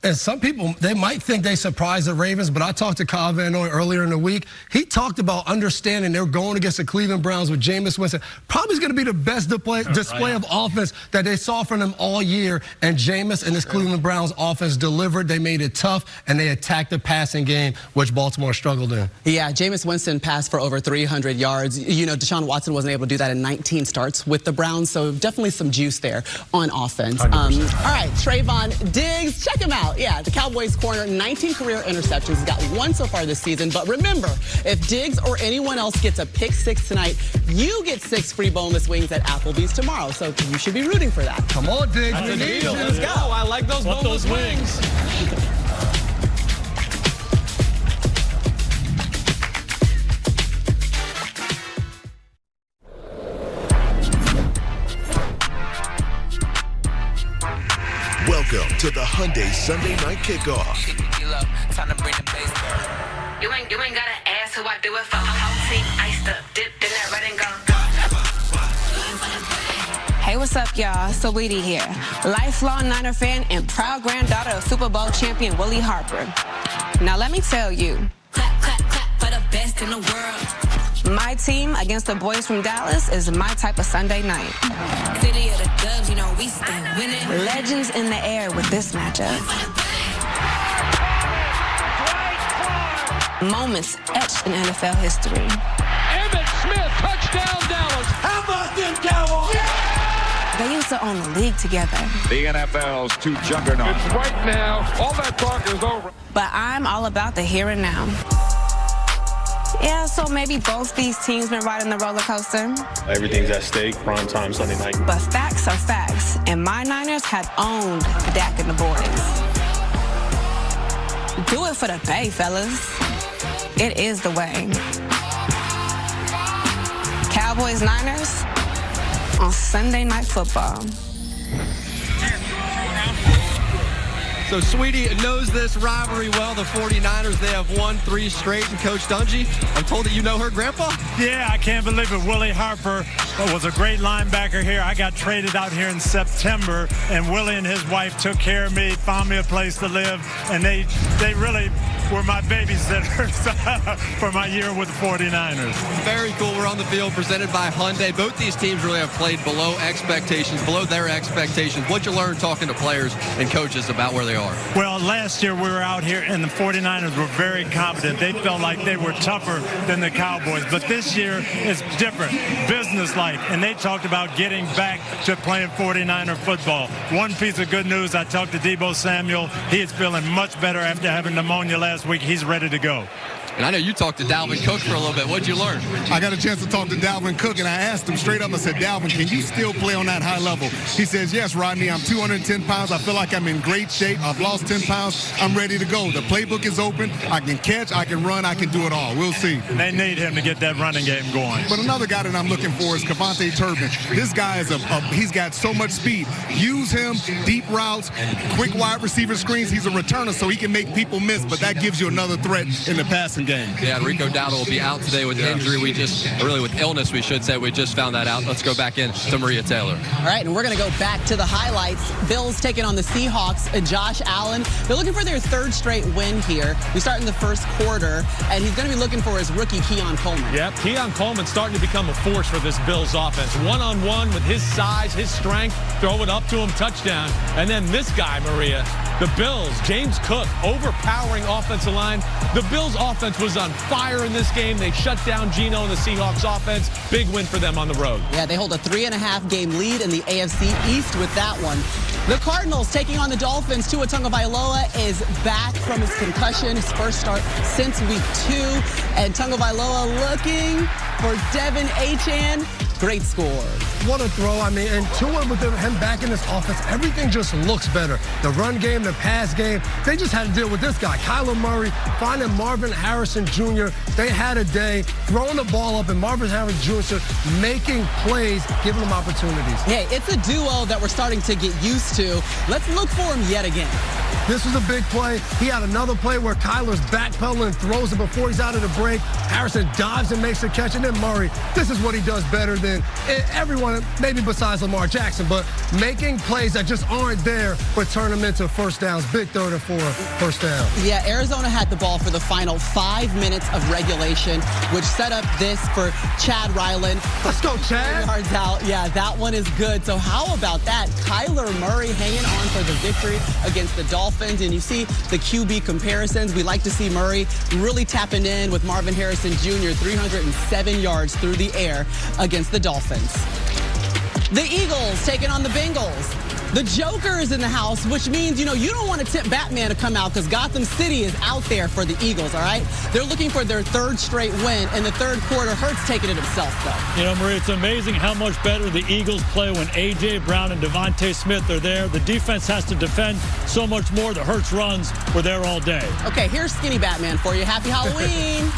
And some people, they might think they surprised the Ravens, but I talked to Kyle Van Noy earlier in the week. He talked about understanding they're going against the Cleveland Browns with Jameis Winston. Probably is going to be the best display of offense that they saw from them all year. And Jameis and this Cleveland Browns offense delivered. They made it tough, and they attacked the passing game, which Baltimore struggled in. Yeah, Jameis Winston passed for over 300 yards. Deshaun Watson wasn't able to do that in 19 starts with the Browns, so definitely some juice there on offense. All right, Trayvon Diggs, check him out. Yeah, the Cowboys corner, 19 career interceptions. He's got one so far this season. But remember, if Diggs or anyone else gets a pick 6 tonight, you get 6 free boneless wings at Applebee's tomorrow. So you should be rooting for that. Come on, Diggs. That's a deal. Let's go. I like those boneless wings. Welcome to the Hyundai Sunday Night Kickoff. You ain't gotta ask who I do it for. Whole team iced up, dipped in that red and gold. Hey, what's up, y'all? CeeDee here. Lifelong Niner fan and proud granddaughter of Super Bowl champion Willie Harper. Now, let me tell you. Clap, clap, clap for the best in the world. My team against the boys from Dallas is my type of Sunday night. City of the Dubs, we stay winning. Legends in the air with this matchup. Moments etched in NFL history. Emmitt Smith, touchdown Dallas. How about them Cowboys? They used to own the league together. The NFL's two juggernauts. It's right now. All that talk is over. But I'm all about the here and now. Yeah, so maybe both these teams been riding the roller coaster. Everything's at stake, prime time Sunday night. But facts are facts, and my Niners have owned Dak and the boys. Do it for the Bay, fellas. It is the way. Cowboys Niners on Sunday Night Football. So CeeDee knows this rivalry well, the 49ers. They have won 3 straight. And Coach Dungy, I'm told that you know her grandpa? Yeah, I can't believe it. Willie Harper was a great linebacker here. I got traded out here in September, and Willie and his wife took care of me, found me a place to live, and they really were my babysitters for my year with the 49ers. Very cool. We're on the field presented by Hyundai. Both these teams really have played below expectations, below their expectations. What'd you learn talking to players and coaches about where they are? Well, last year we were out here, and the 49ers were very confident. They felt like they were tougher than the Cowboys. But this year it's different, businesslike, and they talked about getting back to playing 49er football. One piece of good news, I talked to Deebo Samuel. He is feeling much better after having pneumonia last week. He's ready to go. And I know you talked to Dalvin Cook for a little bit. What'd you learn? I got a chance to talk to Dalvin Cook, and I asked him straight up, I said, Dalvin, can you still play on that high level? He says, yes, Rodney, I'm 210 pounds. I feel like I'm in great shape. I've lost 10 pounds. I'm ready to go. The playbook is open. I can catch, I can run, I can do it all. We'll see. They need him to get that running game going. But another guy that I'm looking for is Kevontae Turbin. This guy is he's got so much speed. Use him, deep routes, quick wide receiver screens. He's a returner, so he can make people miss, but that gives you another threat in the passing game. Yeah, Rico Dowdle will be out today with injury. With illness, we should say. We just found that out. Let's go back in to Maria Taylor. All right, and we're going to go back to the highlights. Bills taking on the Seahawks. Josh Allen, they're looking for their third straight win here. We start in the first quarter, and he's going to be looking for his rookie, Keon Coleman. Yep, Keon Coleman starting to become a force for this Bills offense. One-on-one with his size, his strength, throw it up to him, touchdown. And then this guy, Maria, the Bills, James Cook, overpowering offensive line. The Bills offense was on fire in this game. They shut down Geno and the Seahawks offense. Big win for them on the road. Yeah, they hold a 3.5 game lead in the AFC East with that one. The Cardinals taking on the Dolphins. Tua Tagovailoa is back from his concussion, his first start since week 2. And Tagovailoa looking for Devin Achane. Great score. What a throw. I mean, and Tua with him back in this offense, everything just looks better. The run game, the pass game, they just had to deal with this guy, Kyler Murray, finding Marvin Harrison Jr. They had a day, throwing the ball up, and Marvin Harrison Jr. making plays, giving them opportunities. Hey, it's a duo that we're starting to get used to. Let's look for him yet again. This was a big play. He had another play where Kyler's backpedaling and throws it before he's out of the break. Harrison dives and makes a catch. And then Murray, this is what he does better than everyone, maybe besides Lamar Jackson, but making plays that just aren't there, but turn them into first downs. Big third and 4 first down. Yeah, Arizona had the ball for the final 5 minutes of regulation, which set up this for Chad Ryland. Let's go, Chad. Yards out. Yeah, that one is good. So how about that? Kyler Murray hanging on for the victory against the Dolphins. And you see the QB comparisons. We like to see Murray really tapping in with Marvin Harrison Jr., 307 yards through the air against the Dolphins. The Eagles taking on the Bengals. The Joker is in the house, which means, you don't want to tip Batman to come out because Gotham City is out there for the Eagles, all right? They're looking for their third straight win. In the third quarter, Hurts taking it himself, though. Maria, it's amazing how much better the Eagles play when A.J. Brown and Devontae Smith are there. The defense has to defend so much more. The Hurts runs were there all day. Okay, here's Skinny Batman for you. Happy Halloween.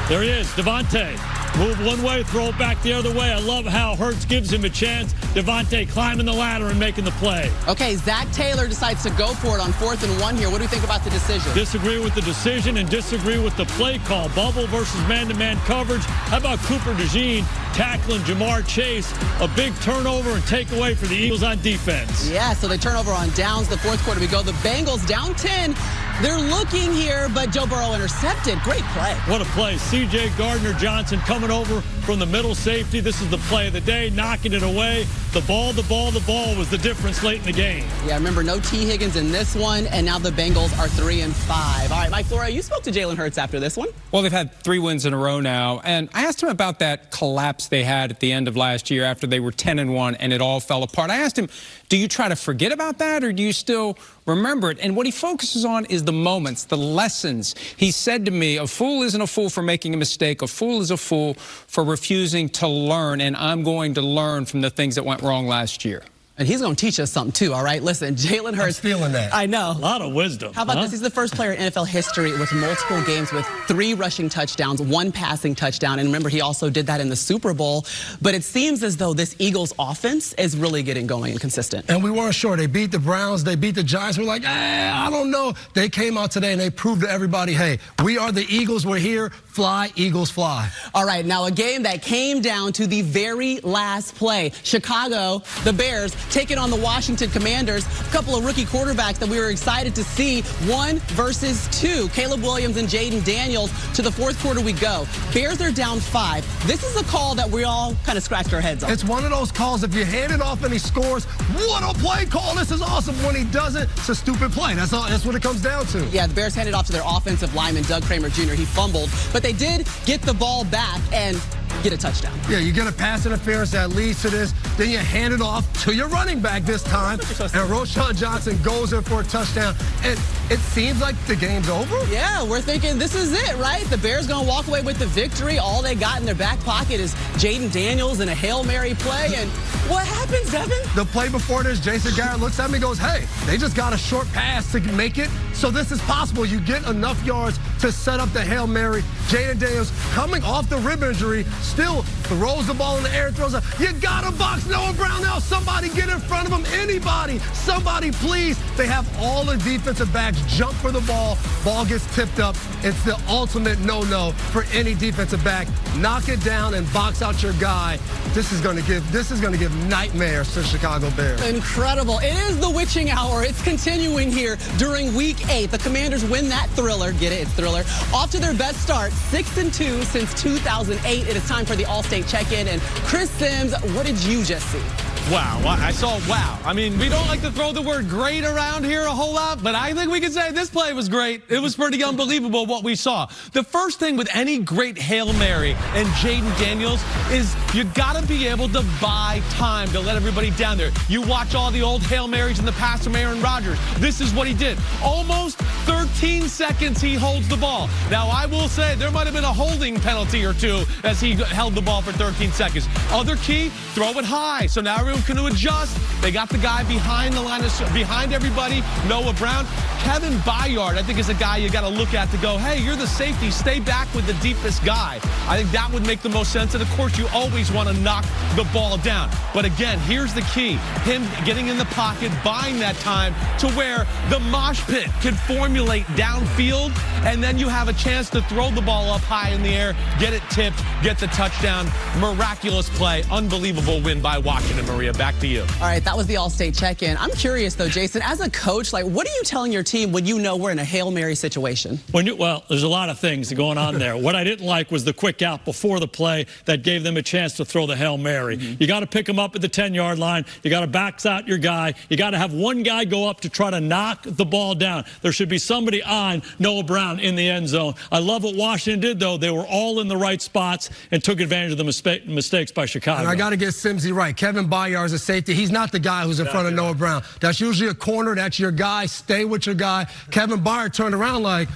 There he is, Devontae. Move one way, throw it back the other way. I love how Hurts gives him a chance. Devontae climbing the ladder and making the play. Okay, Zach Taylor decides to go for it on 4th and 1 here. What do you think about the decision? Disagree with the decision and disagree with the play call. Bubble versus man-to-man coverage. How about Cooper DeJean tackling Jamar Chase? A big turnover and takeaway for the Eagles on defense. Yeah, so they turn over on downs. The fourth quarter we go. The Bengals down 10. They're looking here, but Joe Burrow intercepted. Great play. What a play. C.J. Gardner-Johnson coming over from the middle safety. This is the play of the day, knocking it away. The ball was the difference late in the game. Yeah, remember, no T. Higgins in this one, and now the Bengals are 3-5. All right, Mike Flora, you spoke to Jalen Hurts after this one. Well, they've had 3 wins in a row now, and I asked him about that collapse they had at the end of last year after they were 10-1 and it all fell apart. I asked him, do you try to forget about that, or do you still remember it? And what he focuses on is the moments, the lessons. He said to me, a fool isn't a fool for making a mistake. A fool is a fool for refusing to learn, and I'm going to learn from the things that went wrong last year. And he's going to teach us something, too, all right? Listen, Jalen Hurts. I'm feeling that. I know. A lot of wisdom. How about this? He's the first player in NFL history with multiple games with 3 rushing touchdowns, 1 passing touchdown. And remember, he also did that in the Super Bowl. But it seems as though this Eagles offense is really getting going and consistent. And we weren't sure. They beat the Browns. They beat the Giants. We're like, I don't know. They came out today and they proved to everybody, hey, we are the Eagles. We're here. Fly, Eagles, fly. All right, now a game that came down to the very last play. Chicago, the Bears, taking on the Washington Commanders. A couple of rookie quarterbacks that we were excited to see. 1 versus 2. Caleb Williams and Jaden Daniels. To the fourth quarter we go. Bears are down 5. This is a call that we all kind of scratched our heads on. It's one of those calls, if you hand it off and he scores, what a play call. This is awesome. When he doesn't, it's a stupid play. That's what it comes down to. Yeah, the Bears handed off to their offensive lineman, Doug Kramer Jr. He fumbled, but they did get the ball back and get a touchdown. Yeah, you get a pass interference that leads to this. Then you hand it off to your running back this time. And Roschon Johnson goes in for a touchdown. And it seems like the game's over. Yeah, we're thinking this is it, right? The Bears going to walk away with the victory. All they got in their back pocket is Jaden Daniels and a Hail Mary play. And What happens, Devin? The play before this, Jason Garrett looks at me and goes, hey, they just got a short pass to make it. So this is possible. You get enough yards to set up the Hail Mary. Jaden Daniels coming off the rib injury, still throws the ball in the air, throws it. You got to box Noah Brown now. Somebody get in front of him. Anybody. Somebody, please. They have all the defensive backs jump for the ball. Ball gets tipped up. It's the ultimate no-no for any defensive back. Knock it down and box out your guy. This is going to give nightmares to the Chicago Bears. Incredible. It is the witching hour. It's continuing here during Week 8. The Commanders win that thriller. Get it? It's thriller. Off to their best start, 6-2 since 2008. It is time for the All-State check-in. And Chris Sims, what did you just see? Wow, I saw wow. I mean, we don't like to throw the word great around here a whole lot, but I think we can say this play was great. It was pretty unbelievable what we saw. The first thing with any great Hail Mary and Jaden Daniels is you got to be able to buy time to let everybody down there. You watch all the old Hail Marys in the past from Aaron Rodgers. This is what he did. Almost 13 seconds he holds the ball. Now, I will say there might have been a holding penalty or two as he held the ball for 13 seconds. Other key, throw it high. So now everyone can adjust. They got the guy behind the line, behind everybody, Noah Brown. Kevin Byard, I think, is a guy you got to look at to go, hey, you're the safety. Stay back with the deepest guy. I think that would make the most sense. And, of course, you always want to knock the ball down. But, again, here's the key. Him getting in the pocket, buying that time to where the mosh pit could formulate downfield, and then you have a chance to throw the ball up high in the air, get it tipped, get the touchdown. Miraculous play. Unbelievable win by Washington. Maria, back to you. All right, that was the All-State check-in. I'm curious, though, Jason, as a coach, like, what are you telling your team when you know we're in a Hail Mary situation? Well, there's a lot of things going on there. What I didn't like was the quick out before the play that gave them a chance to throw the Hail Mary. You got to pick them up at the 10-yard line. You got to box out your guy. You got to have one guy go up to try to knock the ball down. There should be somebody on Noah Brown in the end zone. I love what Washington did, though. They were all in the right spots and took advantage of the mistakes by Chicago. And I got to get Simsy right. Kevin Byard is a safety. He's not the guy who's in front of Noah Brown. That's usually a corner. That's your guy. Stay with your guy. Kevin Byard turned around like,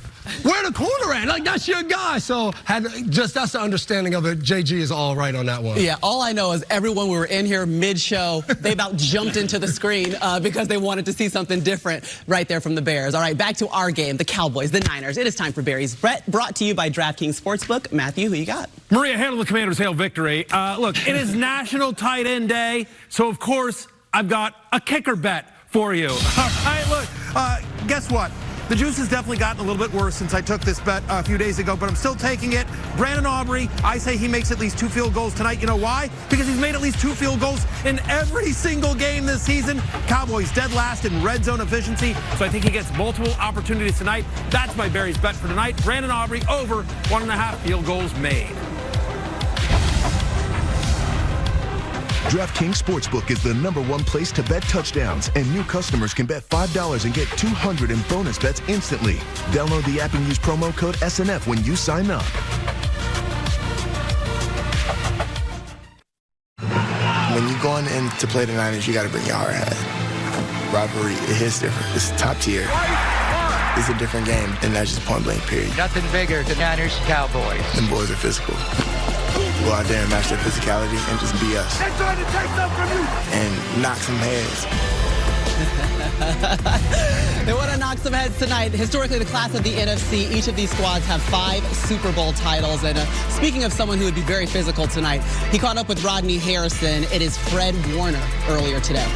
where the corner at? Like, that's your guy. So that's the understanding of it. JG is all right on that one. Yeah, all I know is everyone we were in here mid-show, they about jumped into the screen because they wanted to see something different right there from the Bears. All right, back to our game, the Cowboys, the Niners. It is time for Barry's Bet, brought to you by DraftKings Sportsbook. Matthew, who you got? Maria, handle the Commanders' hail victory. Look, it is National Tight End Day, so of course I've got a kicker bet for you. All right, look, guess what? The juice has definitely gotten a little bit worse since I took this bet a few days ago, but I'm still taking it. Brandon Aubrey, I say he makes at least 2 field goals tonight. You know why? Because he's made at least 2 field goals in every single game this season. Cowboys dead last in red zone efficiency, so I think he gets multiple opportunities tonight. That's my Barry's bet for tonight. Brandon Aubrey over 1.5 field goals made. DraftKings Sportsbook is the #1 place to bet touchdowns, and new customers can bet $5 and get $200 in bonus bets instantly. Download the app and use promo code SNF when you sign up. When you're going in to play the Niners, you got to bring your hard hat. Rivalry, it hits different. It's top tier. It's a different game than that just point blank period. Nothing bigger than Niners Cowboys. Them boys are physical. Go out there and match their physicality and just be us. They're trying to take something from you. And knock some heads. They want to knock some heads tonight. Historically, the class of the NFC, each of these squads have 5 Super Bowl titles. And speaking of someone who would be very physical tonight, he caught up with Rodney Harrison. It is Fred Warner earlier today.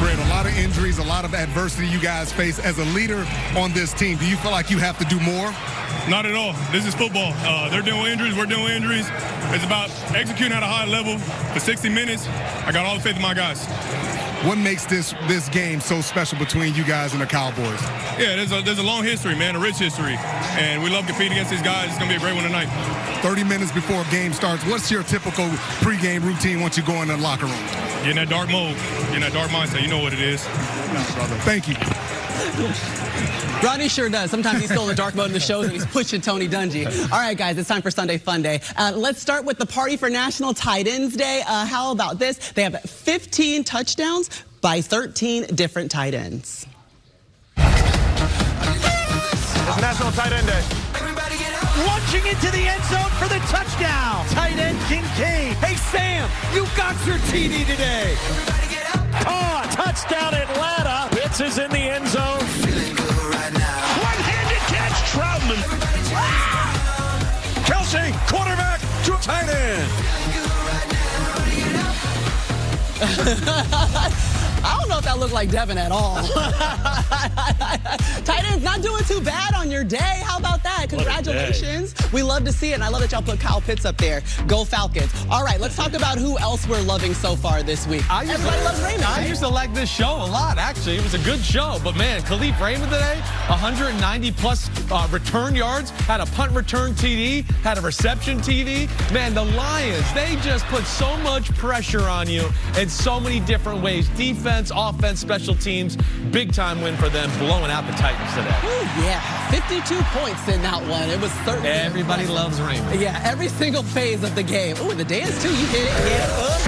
Fred, a lot of injuries, a lot of adversity you guys face as a leader on this team. Do you feel like you have to do more? Not at all. This is football. They're dealing with injuries. We're dealing with injuries. It's about executing at a high level for 60 minutes. I got all the faith in my guys. What makes this game so special between you guys and the Cowboys? Yeah, there's a long history, man, a rich history. And we love competing against these guys. It's going to be a great one tonight. 30 minutes before a game starts, what's your typical pregame routine once you go in the locker room? Get in that dark mode. Get in that dark mindset. You know what it is. Brother. Thank you. Rodney sure does. Sometimes he's still in the dark mode in the shows and he's pushing Tony Dungy. All right, guys, it's time for Sunday Fun Day. Let's start with the party for National Tight Ends Day. How about this? They have 15 touchdowns by 13 different tight ends. It's National Tight End Day. Everybody get up. Launching into the end zone for the touchdown. Tight end Kincaid. Hey, Sam, you got your TD today. Caught. Touchdown, Atlanta. Pitts is in the end zone. One-handed catch. Troutman. Kelsey, quarterback to tight end. I don't know if that looked like Devin at all. Tight end's not doing too bad on your day. How about that? Congratulations. We love to see it, and I love that y'all put Kyle Pitts up there. Go Falcons. All right, let's talk about who else we're loving so far this week. Everybody loves Raymond. I used to like this show a lot, actually. It was a good show. But, man, Khalif Raymond today, 190-plus return yards, had a punt return TD, had a reception TD. Man, the Lions, they just put so much pressure on you in so many different ways. Defense, offense, special teams, big-time win for them, blowing out the Titans today. Ooh, yeah, 52 points in that one. It was certainly everybody loves Raymond. Yeah, every single phase of the game. Ooh, the dance, too. You hit it,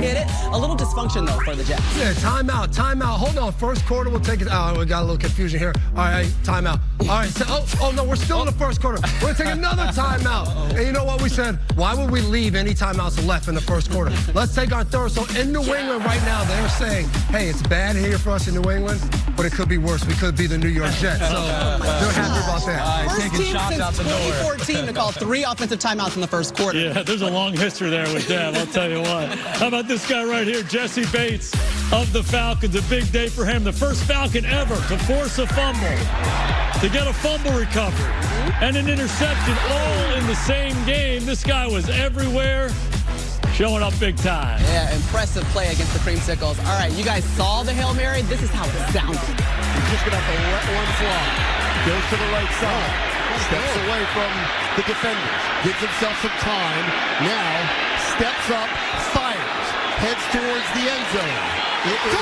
hit it. A little dysfunction, though, for the Jets. Yeah, timeout. Hold on. First quarter, we'll take it. Oh, we got a little confusion here. All right, timeout. All right, so, oh no, we're still in the first quarter. We're going to take another timeout. And you know what we said? Why would we leave any timeouts left in the first quarter? Let's take our third. So in New England right now, they're saying, hey, it's bad here for us in New England, but it could be worse. We could be the New York Jets. So they're happy about that. First team since 2014 to call 3 offensive timeouts in the first quarter. Yeah, there's a long history there with Dev, I'll tell you what. How about this guy right here, Jesse Bates of the Falcons? A big day for him. The first Falcon ever to force a fumble, to get a fumble recovery, and an interception all in the same game. This guy was everywhere, showing up big time. Yeah, impressive play against the Creamsicles. All right, you guys saw the Hail Mary. This is how it sounded. He's just going to have to let one fly. Goes to the right side. Steps away from the defenders. Gives himself some time. Now steps up, fires. Heads towards the end zone. It is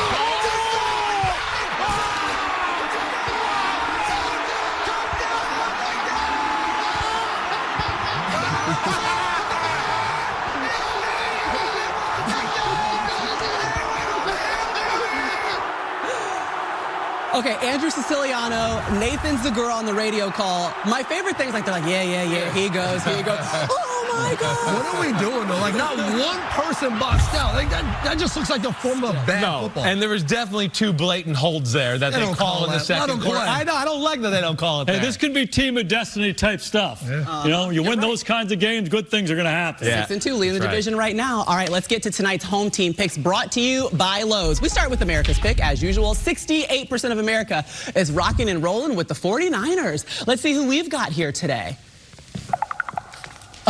Okay, Andrew Siciliano, Nathan Zagura on the radio call. My favorite thing is they're like, yeah, here he goes. Oh my God. What are we doing though? Like not one person boxed out. Like that just looks like the form of bad football. And there was definitely 2 blatant holds there that they call in the second quarter. I know, I don't like that they don't call it Hey, this could be team of destiny type stuff. Yeah. You know, you win those kinds of games, good things are going to happen. 6-2, leading the division right now. All right, let's get to tonight's home team picks brought to you by Lowe's. We start with America's pick, as usual. 68% of America is rocking and rolling with the 49ers. Let's see who we've got here today.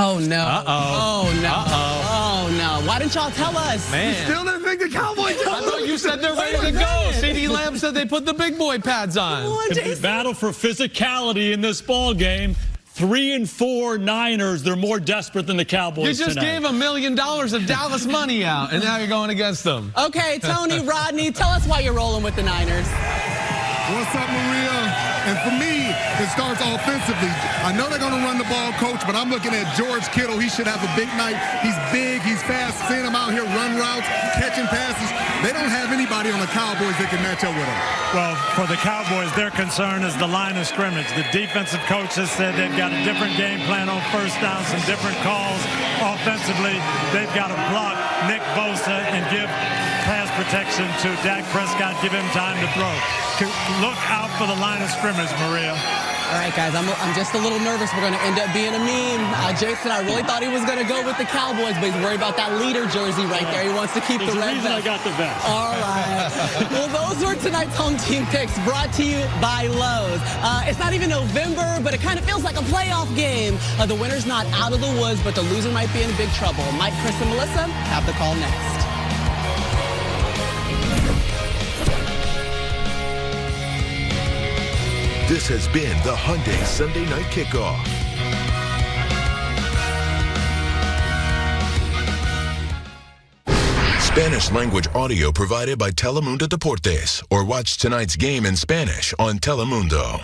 Oh, no. Oh, no. Oh, no. Why didn't y'all tell us? Man. You still didn't think the Cowboys did. I thought you said they're ready to go. CeeDee Lamb said they put the big boy pads on. The battle for physicality in this ball game. 3-4 Niners, they're more desperate than the Cowboys You just tonight. gave $1 million of Dallas money out, and now you're going against them. Okay, Tony, Rodney, tell us why you're rolling with the Niners. What's up, Maria? And for me, it starts offensively. I know they're going to run the ball, Coach, but I'm looking at George Kittle. He should have a big night. He's big. He's fast. Seeing him out here run routes, catching passes. They don't have anybody on the Cowboys that can match up with him. Well, for the Cowboys, their concern is the line of scrimmage. The defensive coach has said they've got a different game plan on first down, some different calls. Offensively, they've got to block Nick Bosa and give pass protection to Dak Prescott, give him time to throw. Look out for the line of scrimmage, Maria. All right, guys, I'm just a little nervous. We're going to end up being a meme. Jason, I really thought he was going to go with the Cowboys, but he's worried about that leader jersey right there. He wants to keep the red vest. I got the vest. All right. Well, those were tonight's home team picks brought to you by Lowe's. It's not even November, but it kind of feels like a playoff game. The winner's not out of the woods, but the loser might be in big trouble. Mike, Chris, and Melissa have the call next. This has been the Hyundai Sunday Night Kickoff. Spanish language audio provided by Telemundo Deportes, or watch tonight's game in Spanish on Telemundo.